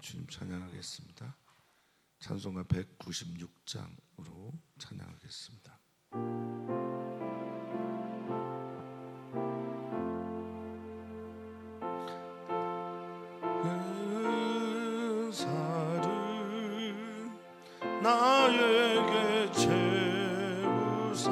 주님 찬양하겠습니다. 찬송가 196장으로 찬양하겠습니다. 은사를 나에게 채우사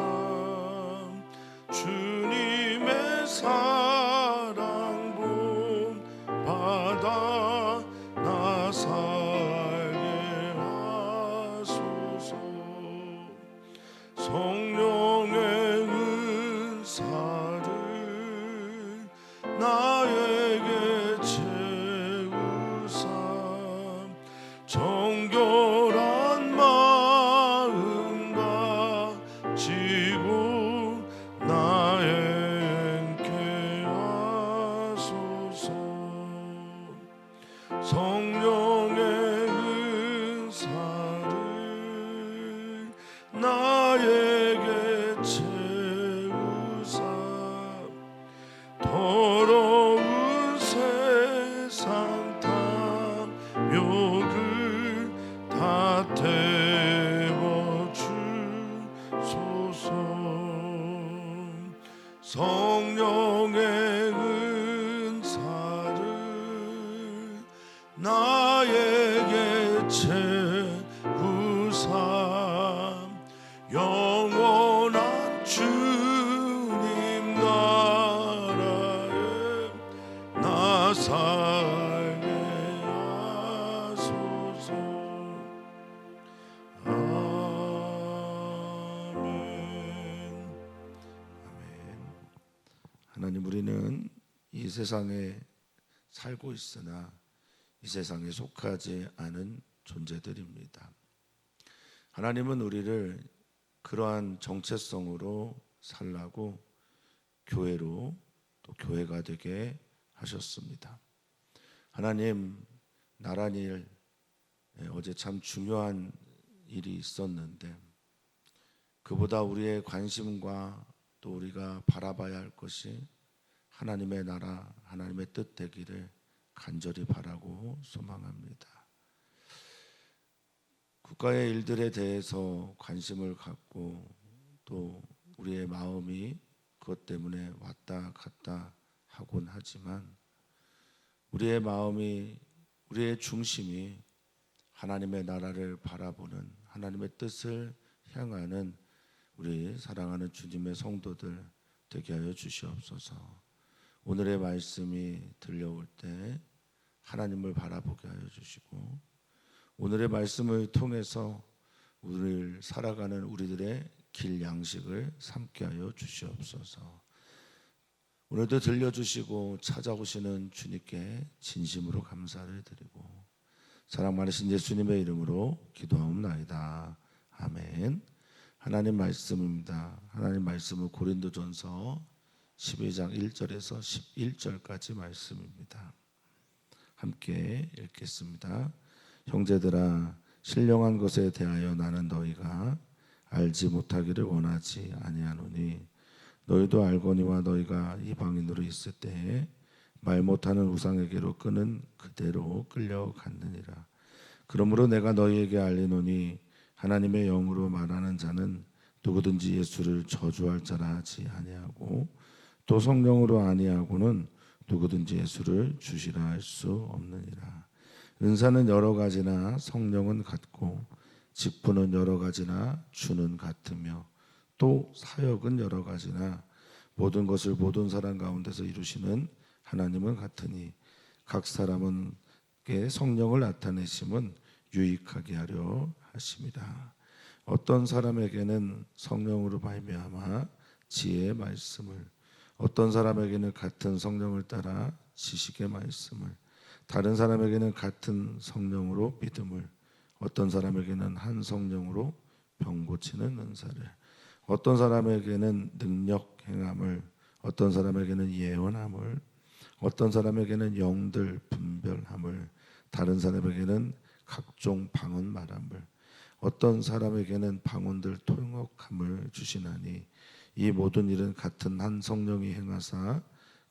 주님의 사랑 본 받아 나 살게 하소서. 성령의 은사를 나에게 채우사 정결한 마음 가지고 나의 행케 하소서. 성령의 은사를 나에게 채우사 더러운 세상 탐욕을 다 태워주소서. 성령의 은사를 나에게 채우사 영원한 주님 나라에 나 살게 하소서. 아멘. 하나님, 우리는 이 세상에 살고 있으나 이 세상에 속하지 않은 존재들입니다. 하나님은 우리를 그러한 정체성으로 살라고 교회로 또 교회가 되게 하셨습니다. 하나님, 나란 일, 어제 참 중요한 일이 있었는데 그보다 우리의 관심과 또 우리가 바라봐야 할 것이 하나님의 나라, 하나님의 뜻 되기를 간절히 바라고 소망합니다. 국가의 일들에 대해서 관심을 갖고 또 우리의 마음이 그것 때문에 왔다 갔다 하곤 하지만 우리의 마음이, 우리의 중심이 하나님의 나라를 바라보는, 하나님의 뜻을 향하는 우리 사랑하는 주님의 성도들 되게 하여 주시옵소서. 오늘의 말씀이 들려올 때 하나님을 바라보게 하여 주시고 오늘의 말씀을 통해서 우리를 살아가는 우리들의 길 양식을 삼게 하여 주시옵소서. 오늘도 들려주시고 찾아오시는 주님께 진심으로 감사를 드리고 사랑 많으신 예수님의 이름으로 기도하옵나이다. 아멘. 하나님 말씀입니다. 하나님 말씀은 고린도전서 12장 1절에서 11절까지 말씀입니다. 함께 읽겠습니다. 형제들아, 신령한 것에 대하여 나는 너희가 알지 못하기를 원하지 아니하노니 너희도 알거니와 너희가 이방인으로 있을 때에 말 못하는 우상에게로 끄는 그대로 끌려갔느니라. 그러므로 내가 너희에게 알리노니 하나님의 영으로 말하는 자는 누구든지 예수를 저주할 자라 하지 아니하고 또 성령으로 아니하고는 누구든지 예수를 주시라 할 수 없느니라. 은사는 여러 가지나 성령은 같고 직분은 여러 가지나 주는 같으며 또 사역은 여러 가지나 모든 것을 모든 사람 가운데서 이루시는 하나님은 같으니 각 사람에게 성령을 나타내심은 유익하게 하려 하심이라. 어떤 사람에게는 성령으로 말미암아 지혜의 말씀을, 어떤 사람에게는 같은 성령을 따라 지식의 말씀을, 다른 사람에게는 같은 성령으로 믿음을, 어떤 사람에게는 한 성령으로 병 고치는 은사를, 어떤 사람에게는 능력 행함을, 어떤 사람에게는 예언함을, 어떤 사람에게는 영들 분별함을, 다른 사람에게는 각종 방언 말함을, 어떤 사람에게는 방언들 통역함을 주시나니 이 모든 일은 같은 한 성령이 행하사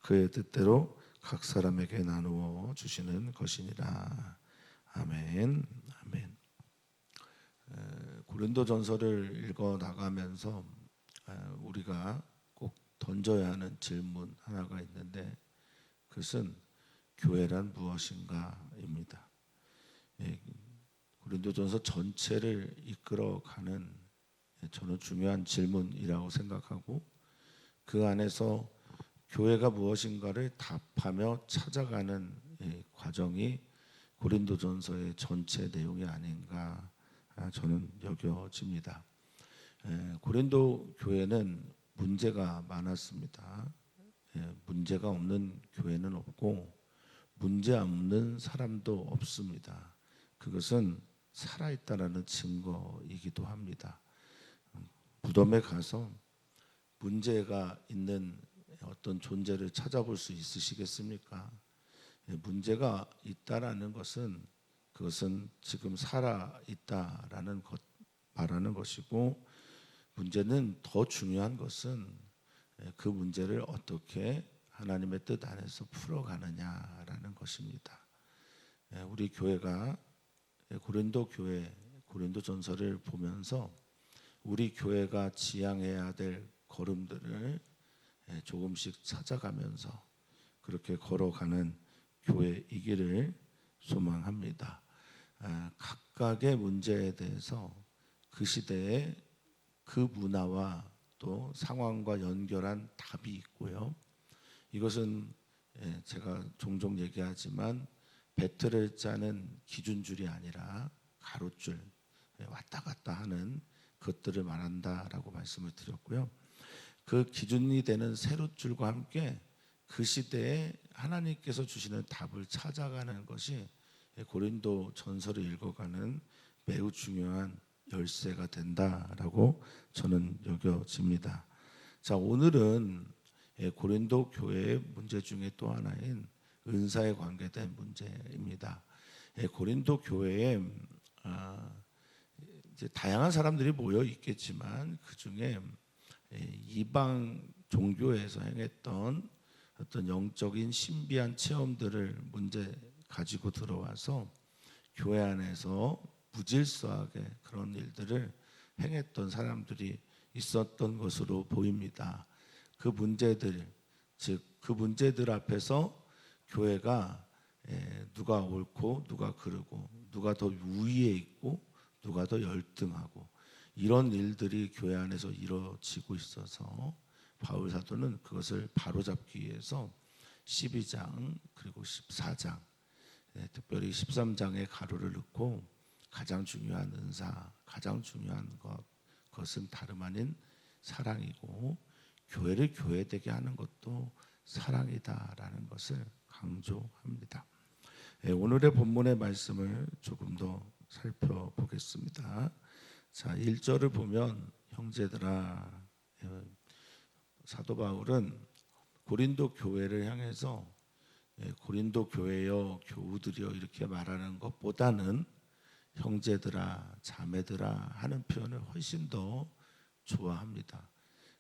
그의 뜻대로 각 사람에게 나누어 주시는 것이니라. 아멘. 아멘. 고린도전서를 읽어 나가면서 우리가 꼭 던져야 하는 질문 하나가 있는데, 그것은 교회란 무엇인가입니다. 고린도전서 전체를 이끌어가는 저는 중요한 질문이라고 생각하고, 그 안에서 교회가 무엇인가를 답하며 찾아가는 과정이 고린도전서의 전체 내용이 아닌가 저는 여겨집니다. 고린도 교회는 문제가 많았습니다. 문제가 없는 교회는 없고 문제 없는 사람도 없습니다. 그것은 살아있다라는 증거이기도 합니다. 무덤에 가서 문제가 있는 어떤 존재를 찾아볼 수 있으시겠습니까? 문제가 있다라는 것은 그것은 지금 살아 있다라는 것 말하는 것이고, 문제는 더 중요한 것은 그 문제를 어떻게 하나님의 뜻 안에서 풀어가느냐라는 것입니다. 우리 교회가 고린도 교회 고린도전서를 보면서 우리 교회가 지향해야 될 걸음들을 조금씩 찾아가면서 그렇게 걸어가는 교회이기를 소망합니다. 각각의 문제에 대해서 그 시대의 그 문화와 또 상황과 연결한 답이 있고요. 이것은 제가 종종 얘기하지만 배틀을 짜는 기준줄이 아니라 가로줄, 왔다 갔다 하는 것들을 말한다라고 말씀을 드렸고요. 그 기준이 되는 세로줄과 함께 그 시대에 하나님께서 주시는 답을 찾아가는 것이 고린도 전서를 읽어가는 매우 중요한 열쇠가 된다라고 저는 여겨집니다. 자, 오늘은 고린도 교회의 문제 중에 또 하나인 은사에 관계된 문제입니다. 고린도 교회에 이제 다양한 사람들이 모여 있겠지만 그 중에 이방 종교에서 행했던 어떤 영적인 신비한 체험들을 문제 가지고 들어와서 교회 안에서 무질서하게 그런 일들을 행했던 사람들이 있었던 것으로 보입니다. 그 문제들, 즉 그 문제들 앞에서 교회가 누가 옳고 누가 그르고 누가 더 우위에 있고 누가 더 열등하고 이런 일들이 교회 안에서 이루어지고 있어서 바울 사도는 그것을 바로잡기 위해서 12장 그리고 14장, 특별히 13장에 가로를 넣고 가장 중요한 은사, 가장 중요한 그것은 다름 아닌 사랑이고 교회를 교회되게 하는 것도 사랑이다라는 것을 강조합니다. 오늘의 본문의 말씀을 조금 더 살펴보겠습니다. 자, 1절을 보면 형제들아, 사도 바울은 고린도 교회를 향해서 고린도 교회여 교우들이여 이렇게 말하는 것보다는 형제들아 자매들아 하는 표현을 훨씬 더 좋아합니다.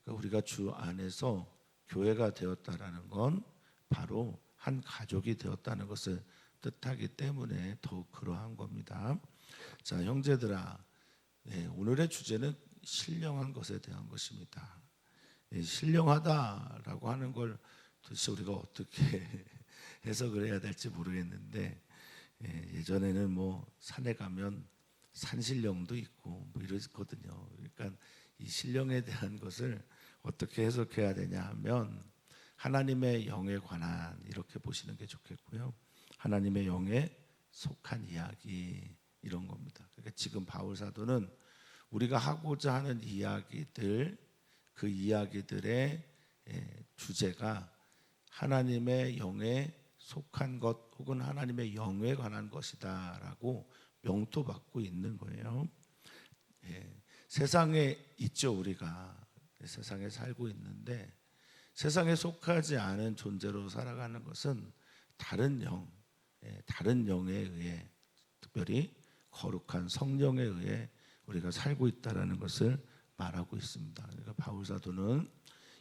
그러니까 우리가 주 안에서 교회가 되었다라는 건 바로 한 가족이 되었다는 것을 뜻하기 때문에 더욱 그러한 겁니다. 자, 형제들아, 오늘의 주제는 신령한 것에 대한 것입니다. 신령하다라고 하는 걸 도대체 우리가 어떻게 해석을 해야 될지 모르겠는데, 예전에는 뭐 산에 가면 산신령도 있고 뭐 이랬거든요. 그러니까 이 신령에 대한 것을 어떻게 해석해야 되냐 하면 하나님의 영에 관한 이렇게 보시는 게 좋겠고요. 하나님의 영에 속한 이야기 이런 겁니다. 그러니까 지금 바울 사도는 우리가 하고자 하는 이야기들, 그 이야기들의 주제가 하나님의 영에 속한 것 혹은 하나님의 영에 관한 것이다라고 명토받고 있는 거예요. 세상에 있죠. 우리가 세상에 살고 있는데 세상에 속하지 않은 존재로 살아가는 것은 다른 영, 다른 영에 의해, 특별히 거룩한 성령에 의해 우리가 살고 있다라는 것을 말하고 있습니다. 그러니까 바울 사도는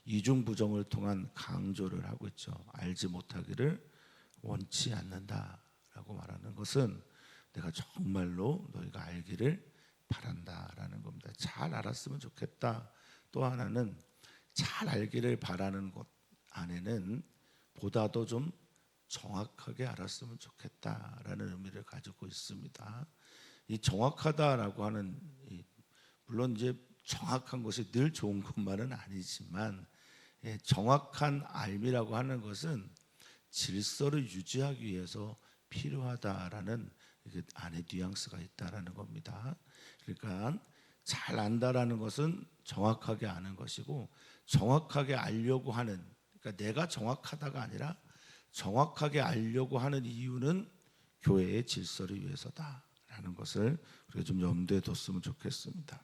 이중부정을 통한 강조를 하고 있죠. 알지 못하기를 원치 않는다라고 말하는 것은 내가 정말로 너희가 알기를 바란다라는 겁니다. 잘 알았으면 좋겠다. 또 하나는 잘 알기를 바라는 것 안에는 보다도 좀 정확하게 알았으면 좋겠다라는 의미를 가지고 있습니다. 이 정확하다라고 하는 물론 이제 정확한 것이 늘 좋은 것만은 아니지만 정확한 알미라고 하는 것은 질서를 유지하기 위해서 필요하다라는 안에 뉘앙스가 있다라는 겁니다. 그러니까 잘 안다라는 것은 정확하게 아는 것이고 정확하게 알려고 하는 그러니까 내가 정확하다가 아니라 정확하게 알려고 하는 이유는 교회의 질서를 위해서다라는 것을 우리가 좀 염두에 뒀으면 좋겠습니다.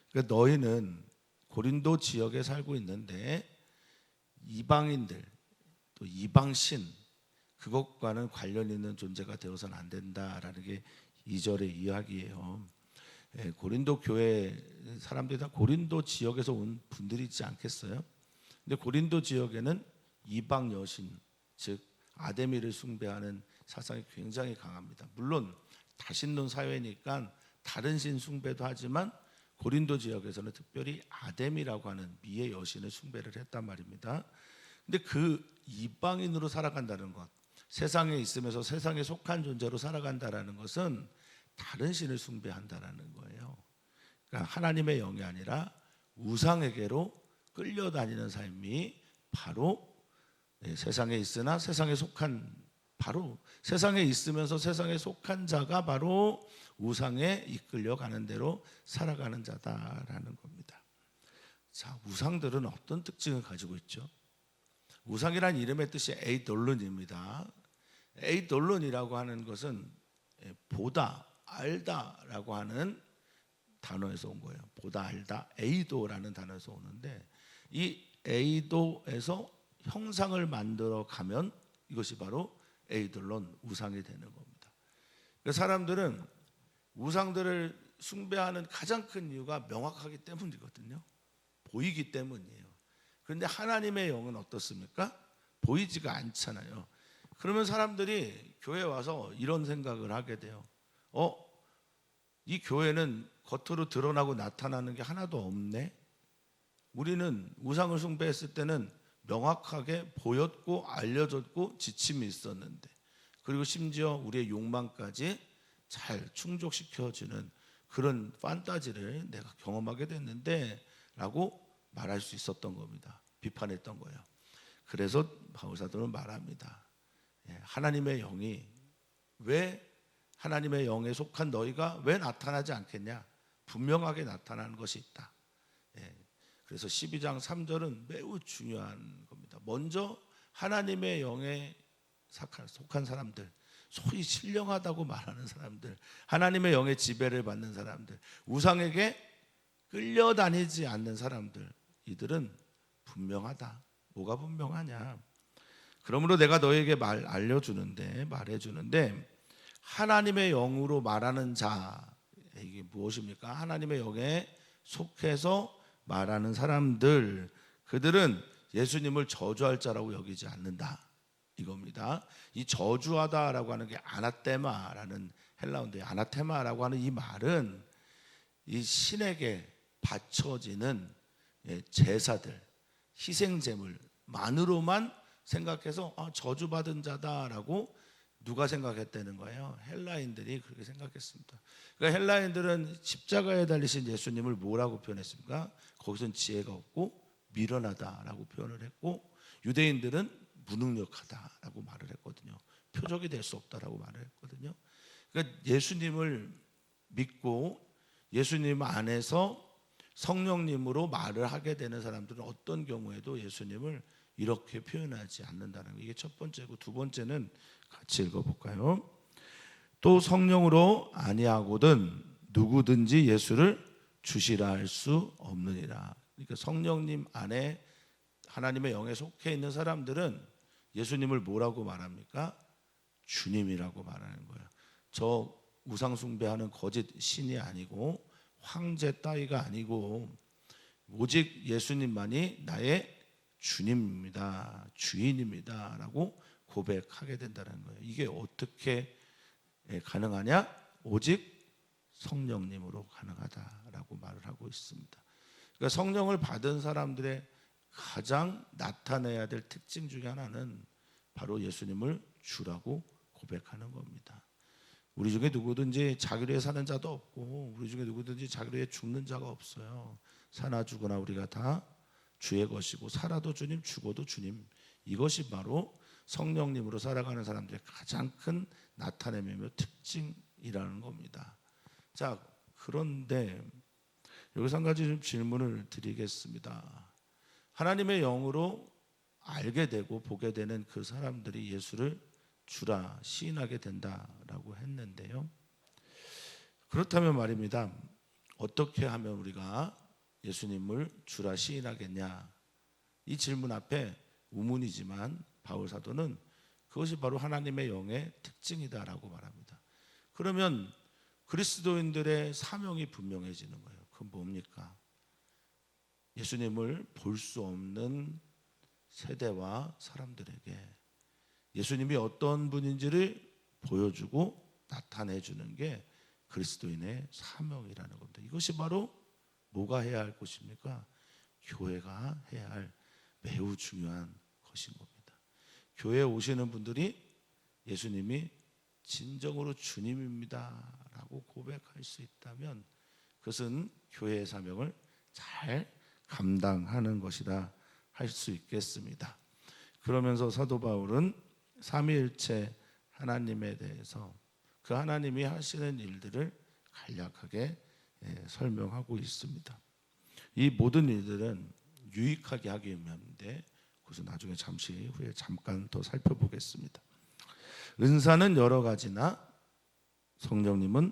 그러니까 너희는 고린도 지역에 살고 있는데 이방인들 또 이방신 그것과는 관련 있는 존재가 되어서는 안 된다라는 게 2절의 이야기예요. 고린도 교회 사람들이 다 고린도 지역에서 온 분들이 있지 않겠어요? 근데 고린도 지역에는 이방 여신 즉 아데미를 숭배하는 사상이 굉장히 강합니다. 물론 다신론 사회니까 다른 신 숭배도 하지만 고린도 지역에서는 특별히 아데미라고 하는 미의 여신을 숭배를 했단 말입니다. 근데 그 이방인으로 살아간다는 것, 세상에 있으면서 세상에 속한 존재로 살아간다라는 것은 다른 신을 숭배한다라는 거예요. 그러니까 하나님의 영이 아니라 우상에게로 끌려다니는 삶이 바로 세상에 있으나 세상에 속한 바로 세상에 있으면서 세상에 속한 자가 바로 우상에 이끌려가는 대로 살아가는 자다라는 겁니다. 자, 우상들은 어떤 특징을 가지고 있죠? 우상이란 이름의 뜻이 에이돌론입니다. 에이돌론이라고 하는 것은 보다, 알다라고 하는 단어에서 온 거예요. 보다, 알다, 에이도라는 단어에서 오는데 이 에이도에서 형상을 만들어 가면 이것이 바로 에이돌론, 우상이 되는 겁니다. 그러니까 사람들은 우상들을 숭배하는 가장 큰 이유가 명확하기 때문이거든요. 보이기 때문이에요. 그런데 하나님의 영은 어떻습니까? 보이지가 않잖아요. 그러면 사람들이 교회에 와서 이런 생각을 하게 돼요. 이 교회는 겉으로 드러나고 나타나는 게 하나도 없네. 우리는 우상을 숭배했을 때는 명확하게 보였고 알려졌고 지침이 있었는데 그리고 심지어 우리의 욕망까지 잘 충족시켜주는 그런 판타지를 내가 경험하게 됐는데 라고 말할 수 있었던 겁니다. 비판했던 거예요. 그래서 바울사도는 말합니다. 하나님의 영이 왜 하나님의 영에 속한 너희가 왜 나타나지 않겠냐? 분명하게 나타나는 것이 있다. 그래서 12장 3절은 매우 중요한 겁니다. 먼저 하나님의 영에 속한 사람들, 소위 신령하다고 말하는 사람들, 하나님의 영의 지배를 받는 사람들, 우상에게 끌려다니지 않는 사람들, 이들은 분명하다. 뭐가 분명하냐? 그러므로 내가 너에게 말해주는데 하나님의 영으로 말하는 자, 이게 무엇입니까? 하나님의 영에 속해서 말하는 사람들, 그들은 예수님을 저주할 자라고 여기지 않는다 이겁니다. 이 저주하다라고 하는 게 아나테마라는 헬라어인데 아나테마라고 하는 이 말은 이 신에게 바쳐지는 제사들, 희생제물만으로만 생각해서 저주받은 자다라고 누가 생각했다는 거예요? 헬라인들이 그렇게 생각했습니다. 그러니까 헬라인들은 십자가에 달리신 예수님을 뭐라고 표현했습니까? 거기서는 지혜가 없고 미련하다라고 표현을 했고 유대인들은 무능력하다라고 말을 했거든요. 표적이 될 수 없다라고 말을 했거든요. 그러니까 예수님을 믿고 예수님 안에서 성령님으로 말을 하게 되는 사람들은 어떤 경우에도 예수님을 이렇게 표현하지 않는다는 거. 이게 첫 번째고 두 번째는 같이 읽어볼까요? 또 성령으로 아니하고든 누구든지 예수를 주시라 할 수 없느니라. 그러니까 성령님 안에 하나님의 영에 속해 있는 사람들은 예수님을 뭐라고 말합니까? 주님이라고 말하는 거예요. 저 우상 숭배하는 거짓 신이 아니고 황제 따위가 아니고 오직 예수님만이 나의 주님입니다. 주인입니다. 라고 고백하게 된다는 거예요. 이게 어떻게 가능하냐? 오직 성령님으로 가능하다라고 말을 하고 있습니다. 그러니까 성령을 받은 사람들의 가장 나타내야 될 특징 중에 하나는 바로 예수님을 주라고 고백하는 겁니다. 우리 중에 누구든지 자기로 사는 자도 없고 우리 중에 누구든지 자기로 죽는 자가 없어요. 사나 죽으나 우리가 다 주의 것이고 살아도 주님 죽어도 주님. 이것이 바로 성령님으로 살아가는 사람들의 가장 큰 나타내며 특징이라는 겁니다. 자, 그런데 여기서 한 가지 좀 질문을 드리겠습니다. 하나님의 영으로 알게 되고 보게 되는 그 사람들이 예수를 주라 시인하게 된다라고 했는데요. 그렇다면 말입니다. 어떻게 하면 우리가 예수님을 주라 시인하겠냐? 이 질문 앞에 우문이지만 바울 사도는 그것이 바로 하나님의 영의 특징이다라고 말합니다. 그러면 그리스도인들의 사명이 분명해지는 거예요. 그건 뭡니까? 예수님을 볼 수 없는 세대와 사람들에게 예수님이 어떤 분인지를 보여주고 나타내주는 게 그리스도인의 사명이라는 겁니다. 이것이 바로 뭐가 해야 할 것입니까? 교회가 해야 할 매우 중요한 것인 겁니다. 교회에 오시는 분들이 예수님이 진정으로 주님입니다 라고 고백할 수 있다면 그것은 교회의 사명을 잘 감당하는 것이다 할 수 있겠습니다. 그러면서 사도 바울은 삼위일체 하나님에 대해서 그 하나님이 하시는 일들을 간략하게 설명하고 있습니다. 이 모든 일들은 유익하게 하기 위함인데 그것은 나중에 잠시 후에 잠깐 더 살펴보겠습니다. 은사는 여러 가지나 성령님은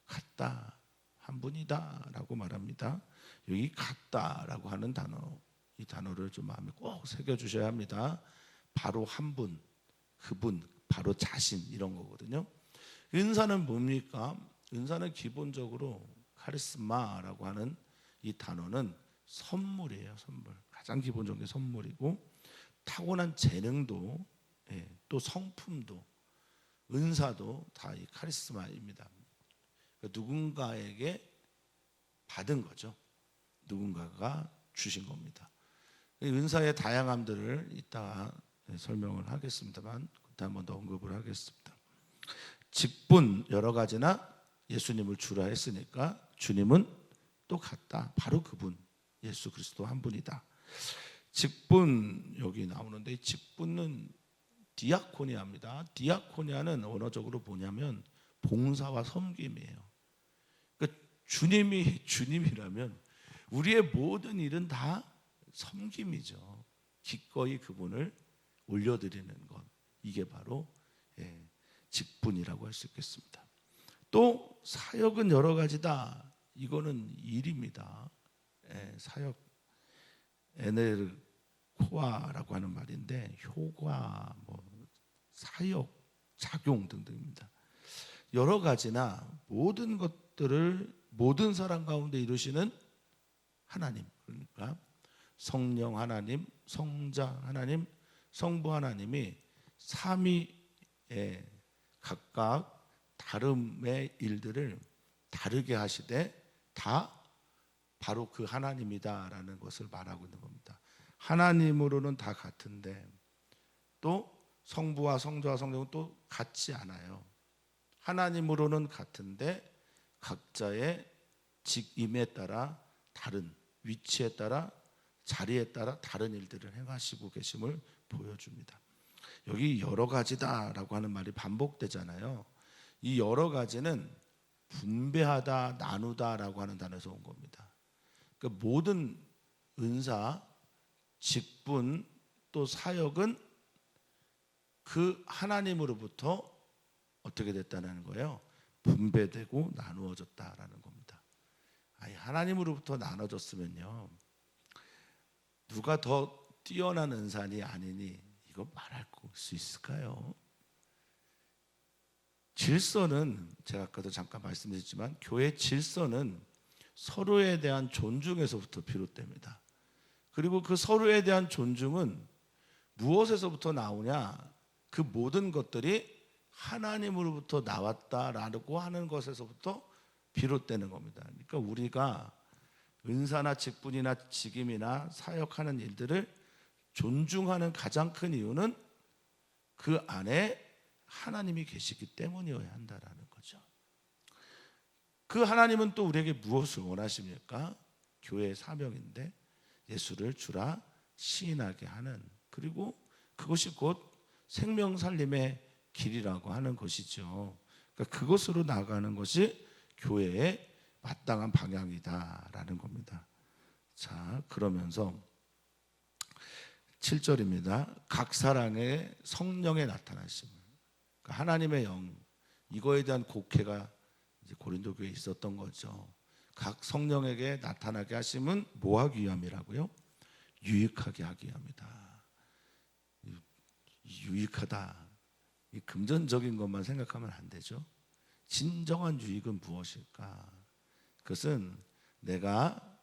같다, 한 분이다 라고 말합니다. 여기 같다라고 하는 단어, 이 단어를 좀 마음에 꼭 새겨주셔야 합니다. 바로 한 분, 그분, 바로 자신 이런 거거든요. 은사는 뭡니까? 은사는 기본적으로 카리스마라고 하는 이 단어는 선물이에요. 선물. 가장 기본적인 선물이고 타고난 재능도 또 성품도 은사도 다 이 카리스마입니다. 누군가에게 받은 거죠. 누군가가 주신 겁니다. 은사의 다양함들을 이따가 설명을 하겠습니다만 그때 한번 더 언급을 하겠습니다. 직분 여러 가지나 예수님을 주라 했으니까 주님은 또 같다. 바로 그분 예수 그리스도 한 분이다. 직분 여기 나오는데 이 직분은 디아코니아입니다. 디아코니아는 언어적으로 뭐냐면 봉사와 섬김이에요. 그러니까 주님이 주님이라면 우리의 모든 일은 다 섬김이죠. 기꺼이 그분을 올려드리는 것 이게 바로 직분이라고 할 수 있겠습니다. 또 사역은 여러 가지다. 이거는 일입니다. 사역 에네르코아라고 하는 말인데 효과, 사역, 작용 등등입니다. 여러 가지나 모든 것들을 모든 사람 가운데 이루시는 하나님, 그러니까 성령 하나님, 성자 하나님, 성부 하나님이 삼위에 각각 다름의 일들을 다르게 하시되 다 바로 그 하나님이다라는 것을 말하고 있는 겁니다. 하나님으로는 다 같은데 또 성부와 성자와 성령은 또 같지 않아요. 하나님으로는 같은데 각자의 직임에 따라 다른 위치에 따라 자리에 따라 다른 일들을 행하시고 계심을 보여줍니다. 여기 여러 가지다라고 하는 말이 반복되잖아요. 이 여러 가지는 분배하다, 나누다라고 하는 단어에서 온 겁니다. 그러니까 모든 은사, 직분 또 사역은 그 하나님으로부터 어떻게 됐다는 거예요? 분배되고 나누어졌다라는 겁니다. 아니, 하나님으로부터 나눠졌으면요 누가 더 뛰어난 은사니 아니니 이거 말할 수 있을까요? 질서는 제가 아까도 잠깐 말씀드렸지만 교회 질서는 서로에 대한 존중에서부터 비롯됩니다. 그리고 그 서로에 대한 존중은 무엇에서부터 나오냐? 그 모든 것들이 하나님으로부터 나왔다라고 하는 것에서부터 비롯되는 겁니다. 그러니까 우리가 은사나 직분이나 직임이나 사역하는 일들을 존중하는 가장 큰 이유는 그 안에 하나님이 계시기 때문이어야 한다라는 거죠. 그 하나님은 또 우리에게 무엇을 원하십니까? 교회의 사명인데 예수를 주라 시인하게 하는, 그리고 그것이 곧 생명 살림의 길이라고 하는 것이죠. 그러니까 그것으로 나아가는 것이 교회의 마땅한 방향이다라는 겁니다. 자, 그러면서 7절입니다. 각 사랑의 성령의 나타나심. 그러니까 하나님의 영, 이거에 대한 곡해가 이제 고린도 교회에 있었던 거죠. 각 성령에게 나타나게 하심은 뭐 하기 위함이라고요? 유익하게 하기 위함이다. 유익하다. 이 금전적인 것만 생각하면 안 되죠. 진정한 유익은 무엇일까? 그것은 내가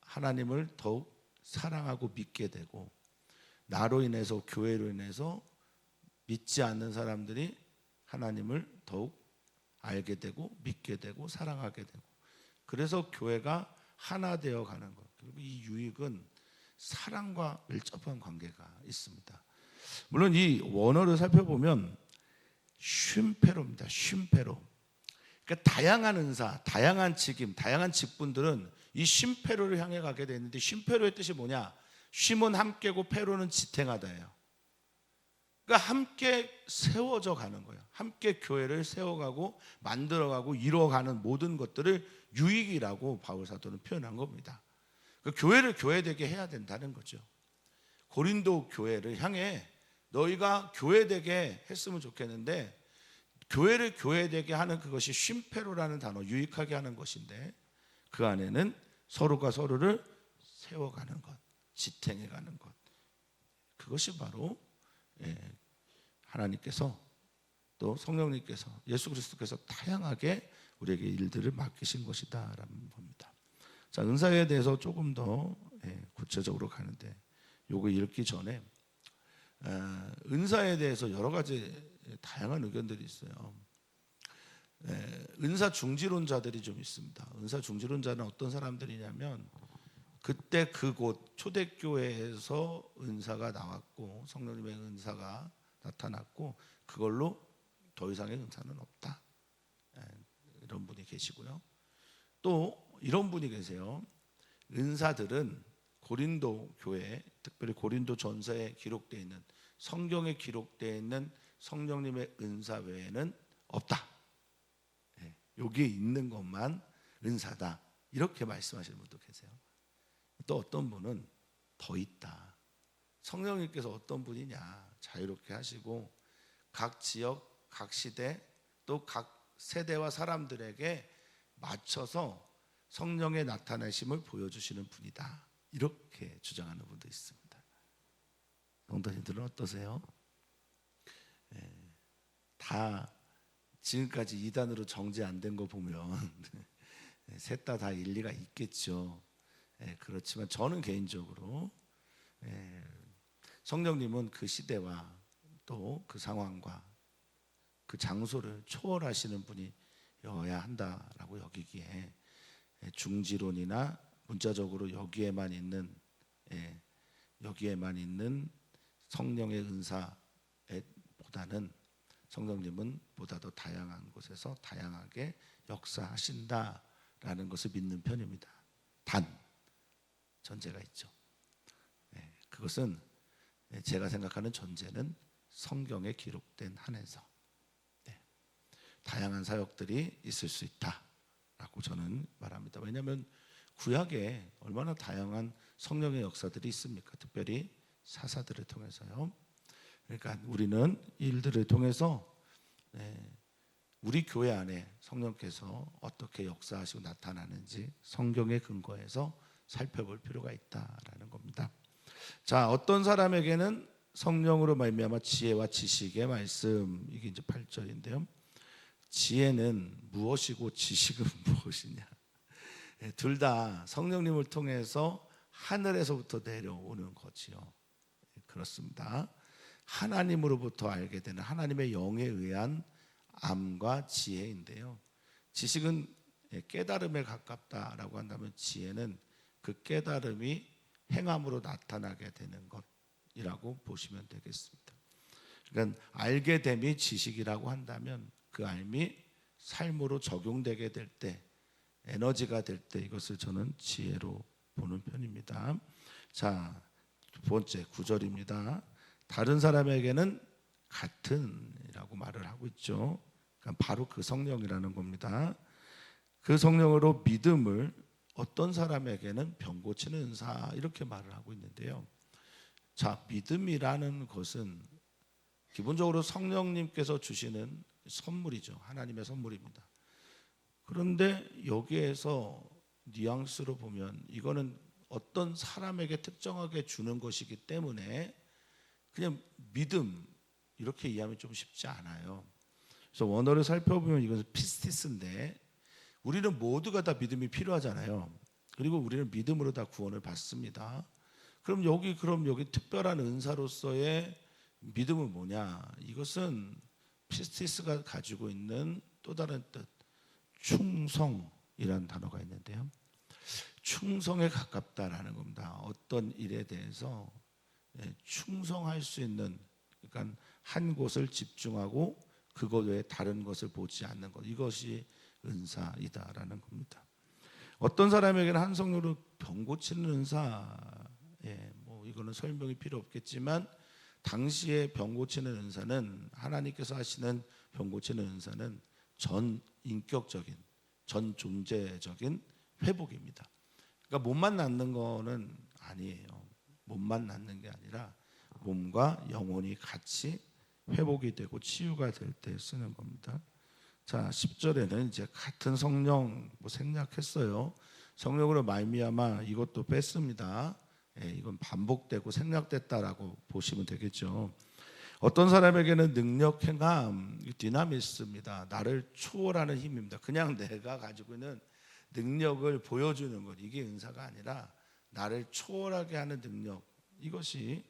하나님을 더욱 사랑하고 믿게 되고, 나로 인해서, 교회로 인해서 믿지 않는 사람들이 하나님을 더욱 알게 되고 믿게 되고 사랑하게 되고, 그래서 교회가 하나 되어 가는 것. 그리고 이 유익은 사랑과 밀접한 관계가 있습니다. 물론 이 원어를 살펴보면 쉼페로입니다. 쉼페로. 그러니까 다양한 은사, 다양한 직임, 다양한 직분들은 이 쉼페로를 향해 가게 되는데, 쉼페로의 뜻이 뭐냐? 쉼은 함께고 페로는 지탱하다예요. 그러니까 함께 세워져 가는 거예요. 함께 교회를 세워가고 만들어가고 이루어가는 모든 것들을 유익이라고 바울 사도는 표현한 겁니다. 그러니까 교회를 교회되게 해야 된다는 거죠. 고린도 교회를 향해 너희가 교회되게 했으면 좋겠는데, 교회를 교회되게 하는 그것이 쉼페로라는 단어, 유익하게 하는 것인데, 그 안에는 서로가 서로를 세워가는 것, 지탱해가는 것, 그것이 바로 하나님께서 또 성령님께서 예수 그리스도께서 다양하게 우리에게 일들을 맡기신 것이다라는 겁니다. 자, 은사에 대해서 조금 더 구체적으로 가는데, 요거 읽기 전에 은사에 대해서 여러 가지 다양한 의견들이 있어요. 은사 중지론자들이 좀 있습니다. 은사 중지론자는 어떤 사람들이냐면, 그때 그곳 초대교회에서 은사가 나왔고 성령님의 은사가 나타났고 그걸로 더 이상의 은사는 없다, 이런 분이 계시고요. 또 이런 분이 계세요. 은사들은 고린도 교회, 특별히 고린도 전서에 기록되어 있는, 성경에 기록되어 있는 성령님의 은사 외에는 없다. 여기에 있는 것만 은사다, 이렇게 말씀하시는 분도 계세요. 또 어떤 분은 더 있다. 성령님께서 어떤 분이냐, 자유롭게 하시고 각 지역, 각 시대, 또 각 세대와 사람들에게 맞춰서 성령의 나타내심을 보여주시는 분이다, 이렇게 주장하는 분도 있습니다. 성도님들은 어떠세요? 다 지금까지 이단으로 정제 안 된 거 보면 셋 다 일리가 있겠죠. 그렇지만 저는 개인적으로 성령님은 그 시대와 또 그 상황과 그 장소를 초월하시는 분이어야 한다라고 여기기에 중지론이나 문자적으로 여기에만 있는 성령의 은사보다는 성령님은 보다 더 다양한 곳에서 다양하게 역사하신다라는 것을 믿는 편입니다. 단 전제가 있죠. 그것은 제가 생각하는 전제는 성경에 기록된 한에서 다양한 사역들이 있을 수 있다라고 저는 말합니다. 왜냐하면 구약에 얼마나 다양한 성령의 역사들이 있습니까? 특별히 사사들을 통해서요. 그러니까 우리는 일들을 통해서 우리 교회 안에 성령께서 어떻게 역사하시고 나타나는지 성경에 근거해서 살펴볼 필요가 있다라는 겁니다. 자, 어떤 사람에게는 성령으로 말미암아 지혜와 지식의 말씀, 이게 이제 8절인데요. 지혜는 무엇이고 지식은 무엇이냐? 둘 다 성령님을 통해서 하늘에서부터 내려오는 거지요. 그렇습니다. 하나님으로부터 알게 되는 하나님의 영에 의한 암과 지혜인데요. 지식은 깨달음에 가깝다라고 한다면 지혜는 그 깨달음이 행함으로 나타나게 되는 것이라고 보시면 되겠습니다. 그러니까 알게 됨이 지식이라고 한다면 그 알미 삶으로 적용되게 될 때, 에너지가 될 때 이것을 저는 지혜로 보는 편입니다. 자, 두 번째 9절입니다. 다른 사람에게는 같은이라고 말을 하고 있죠. 그러니까 바로 그 성령이라는 겁니다. 그 성령으로 믿음을 어떤 사람에게는 병 고치는 은사 이렇게 말을 하고 있는데요. 자, 믿음이라는 것은 기본적으로 성령님께서 주시는 선물이죠. 하나님의 선물입니다. 그런데 여기에서 뉘앙스로 보면 이거는 어떤 사람에게 특정하게 주는 것이기 때문에 그냥 믿음 이렇게 이해하면 좀 쉽지 않아요. 그래서 원어를 살펴보면 이것은 피스티스인데 우리는 모두가 다 믿음이 필요하잖아요. 그리고 우리는 믿음으로 다 구원을 받습니다. 그럼 여기 특별한 은사로서의 믿음은 뭐냐? 이것은 피스티스가 가지고 있는 또 다른 뜻, 충성이라는 단어가 있는데요. 충성에 가깝다라는 겁니다. 어떤 일에 대해서 충성할 수 있는, 그러니까 한 곳을 집중하고 그것 외에 다른 것을 보지 않는 것, 이것이 은사이다라는 겁니다. 어떤 사람에게는 한 성령으로 병 고치는 은사, 뭐 이거는 설명이 필요 없겠지만 당시에 병 고치는 은사는 하나님께서 하시는 병 고치는 은사는 전 인격적인, 전 존재적인 회복입니다. 그러니까 몸만 낫는 거는 아니에요. 몸만 낫는 게 아니라 몸과 영혼이 같이 회복이 되고 치유가 될 때 쓰는 겁니다. 자, 10절에는 이제 같은 성령 생략했어요. 성령으로 말미암아 이것도 뺐습니다. 이건 반복되고 생략됐다라고 보시면 되겠죠. 어떤 사람에게는 능력 행함, 디나미스입니다. 나를 초월하는 힘입니다. 그냥 내가 가지고 있는 능력을 보여주는 것, 이게 은사가 아니라 나를 초월하게 하는 능력, 이것이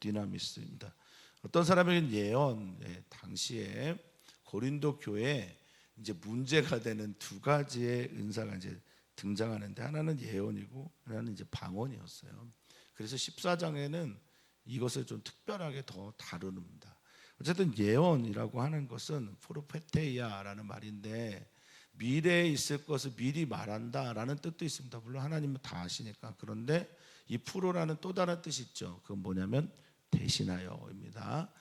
디나미스입니다. 어떤 사람에게는 예언, 당시에 고린도 교회에 이제 문제가 되는 두 가지의 은사가 이제 등장하는데 하나는 예언이고 하나는 이제 방언이었어요. 그래서 14장에는 이것을 좀 특별하게 더 다루는다. 어쨌든 예언이라고 하는 것은 프로페테이아라는 말인데 미래에 있을 것을 미리 말한다라는 뜻도 있습니다. 물론 하나님은 다 아시니까. 그런데 이 프로라는 또 다른 뜻이 있죠. 그건 뭐냐면 대신하여입니다.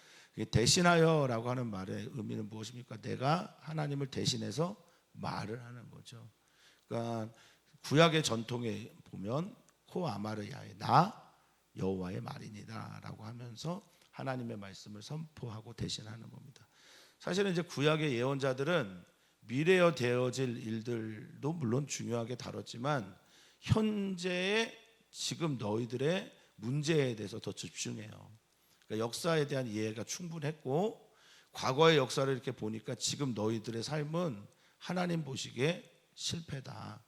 대신하여라고 하는 말의 의미는 무엇입니까? 내가 하나님을 대신해서 말을 하는 거죠. 그러니까 구약의 전통에 보면 코아마르야의 나 여호와의 말이니다라고 하면서 하나님의 말씀을 선포하고 대신하는 겁니다. 사실은 이제 구약의 예언자들은 미래에 되어질 일들도 물론 중요하게 다뤘지만 현재의 지금 너희들의 문제에 대해서 더 집중해요. 그러니까 역사에 대한 이해가 충분했고 과거의 역사를 이렇게 보니까 지금 너희들의 삶은 하나님 보시기에 실패다.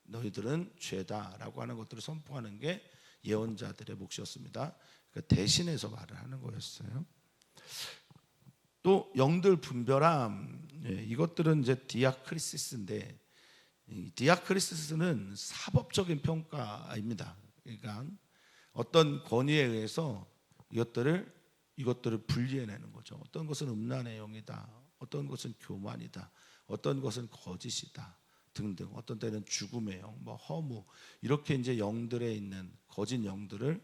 너희들은 죄다라고 하는 것들을 선포하는 게 예언자들의 몫이었습니다. 그러니까 대신해서 말을 하는 거였어요. 또 영들 분별함, 이것들은 이제 디아크리시스인데 디아크리시스는 사법적인 평가입니다. 그러니까 어떤 권위에 의해서 이것들을 분리해내는 거죠. 어떤 것은 음란의 영이다, 어떤 것은 교만이다, 어떤 것은 거짓이다 등등. 어떤 때는 죽음의 영, 허무, 이렇게 이제 영들에 있는 거짓 영들을,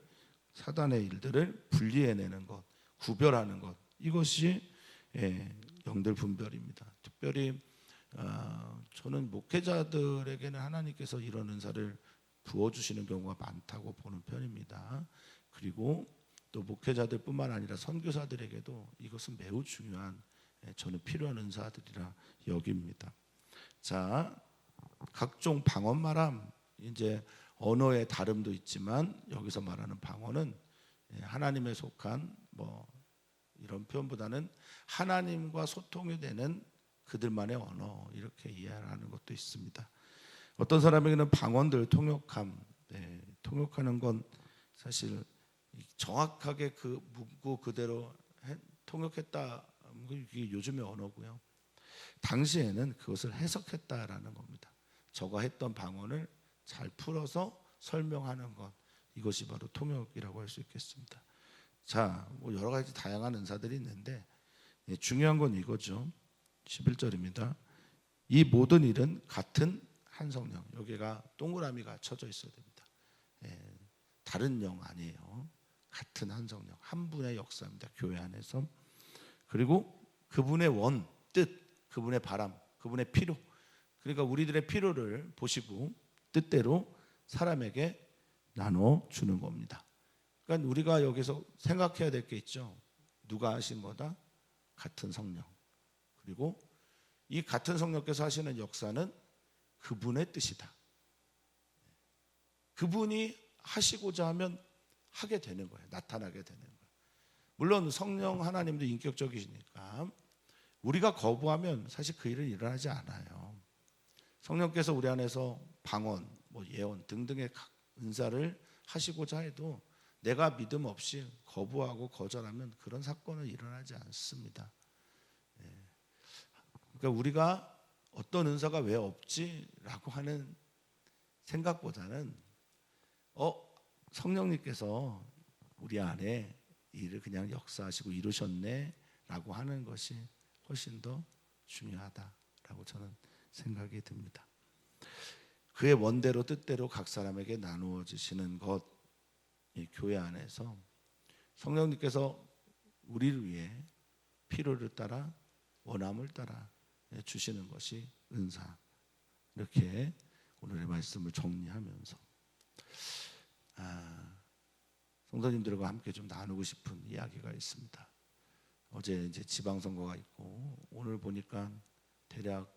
사단의 일들을 분리해내는 것, 구별하는 것, 이것이 영들 분별입니다. 특별히 저는 목회자들에게는 하나님께서 이런 은사를 부어주시는 경우가 많다고 보는 편입니다. 그리고 또 목회자들뿐만 아니라 선교사들에게도 이것은 매우 중요한, 저는 필요한 은사들이라 여깁니다. 자, 각종 방언 말함, 이제 언어의 다름도 있지만 여기서 말하는 방언은 하나님에 속한 이런 표현보다는 하나님과 소통이 되는 그들만의 언어, 이렇게 이해하는 것도 있습니다. 어떤 사람에게는 방언들, 통역함, 통역하는 건 사실 정확하게 그 문구 그대로 통역했다. 이게 요즘의 언어고요. 당시에는 그것을 해석했다라는 겁니다. 저가 했던 방언을 잘 풀어서 설명하는 것, 이것이 바로 통역이라고 할 수 있겠습니다. 자, 뭐 여러 가지 다양한 은사들이 있는데 중요한 건 이거죠. 11절입니다. 이 모든 일은 같은 한 성령. 여기가 동그라미가 쳐져 있어야 됩니다. 다른 영 아니에요. 같은 한 성령, 한 분의 역사입니다. 교회 안에서. 그리고 그분의 원, 뜻, 그분의 바람, 그분의 필요. 그러니까 우리들의 필요를 보시고 뜻대로 사람에게 나눠 주는 겁니다. 그러니까 우리가 여기서 생각해야 될 게 있죠. 누가 하신 거다? 같은 성령. 그리고 이 같은 성령께서 하시는 역사는 그분의 뜻이다. 그분이 하시고자 하면 하게 되는 거예요. 나타나게 되는 거예요. 물론 성령 하나님도 인격적이시니까 우리가 거부하면 사실 그 일은 일어나지 않아요. 성령께서 우리 안에서 방언, 뭐 예언 등등의 은사를 하시고자 해도 내가 믿음 없이 거부하고 거절하면 그런 사건은 일어나지 않습니다. 그러니까 우리가 어떤 은사가 왜 없지라고 하는 생각보다는 성령님께서 우리 안에 일을 그냥 역사하시고 이루셨네라고 하는 것이 훨씬 더 중요하다라고 저는 생각이 듭니다. 그의 원대로 뜻대로 각 사람에게 나누어 주시는 것, 이 교회 안에서 성령님께서 우리를 위해 필요를 따라 원함을 따라 주시는 것이 은사. 이렇게 오늘의 말씀을 정리하면서 성도님들과 함께 좀 나누고 싶은 이야기가 있습니다. 어제 이제 지방선거가 있고 오늘 보니까 대략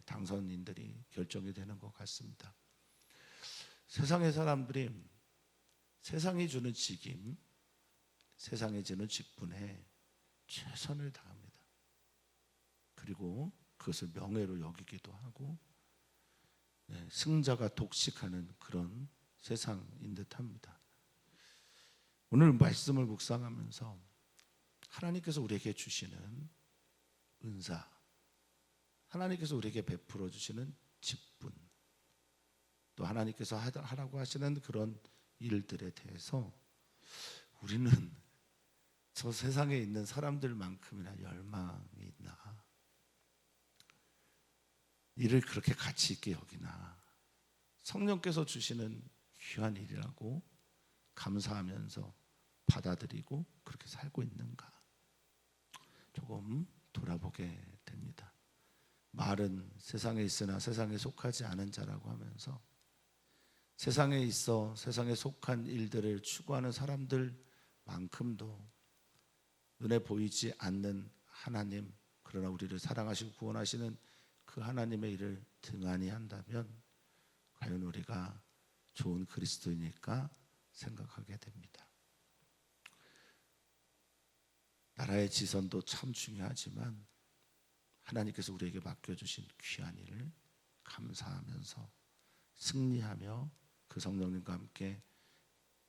당선인들이 결정이 되는 것 같습니다. 세상의 사람들이 세상이 주는 직임, 세상이 주는 직분에 최선을 다합니다. 그리고 그것을 명예로 여기기도 하고 승자가 독식하는 그런 세상인 듯합니다. 오늘 말씀을 묵상하면서 하나님께서 우리에게 주시는 은사, 하나님께서 우리에게 베풀어 주시는 직분, 또 하나님께서 하라고 하시는 그런 일들에 대해서 우리는 저 세상에 있는 사람들만큼이나 열망이 있나, 이를 그렇게 가치 있게 여기나, 성령께서 주시는 귀한 일이라고 감사하면서 받아들이고 그렇게 살고 있는가, 조금 돌아보게 됩니다. 말은 세상에 있으나 세상에 속하지 않은 자라고 하면서 세상에 있어 세상에 속한 일들을 추구하는 사람들만큼도 눈에 보이지 않는 하나님, 그러나 우리를 사랑하시고 구원하시는 그 하나님의 일을 등한히 한다면 과연 우리가 좋은 그리스도이니까 생각하게 됩니다. 나라의 지선도 참 중요하지만 하나님께서 우리에게 맡겨주신 귀한 일을 감사하면서 승리하며 그 성령님과 함께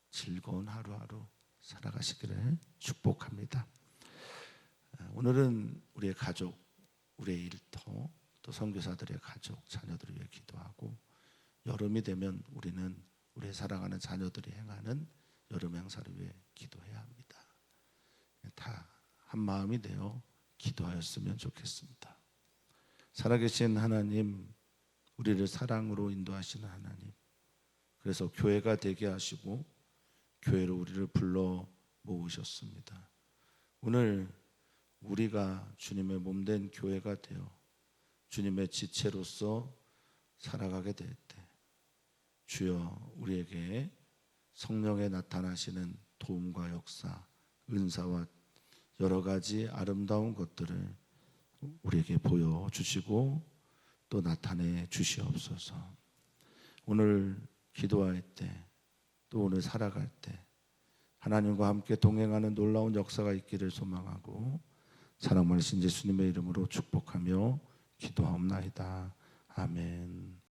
즐거운 하루하루 살아가시기를 축복합니다. 오늘은 우리의 가족, 우리의 일터, 또 선교사들의 가족, 자녀들을 위해 기도하고, 여름이 되면 우리는 우리의 사랑하는 자녀들이 행하는 여름 행사를 위해 기도해야 합니다. 다 한 마음이 되어 기도하였으면 좋겠습니다. 살아계신 하나님, 우리를 사랑으로 인도하시는 하나님, 그래서 교회가 되게 하시고 교회로 우리를 불러 모으셨습니다. 오늘 우리가 주님의 몸된 교회가 되어 주님의 지체로서 살아가게 될 때 주여 우리에게 성령에 나타나시는 도움과 역사, 은사와 여러 가지 아름다운 것들을 우리에게 보여주시고 또 나타내 주시옵소서. 오늘 기도할 때, 또 오늘 살아갈 때 하나님과 함께 동행하는 놀라운 역사가 있기를 소망하고 사랑 많으신 예수님의 이름으로 축복하며 기도하옵나이다. 아멘.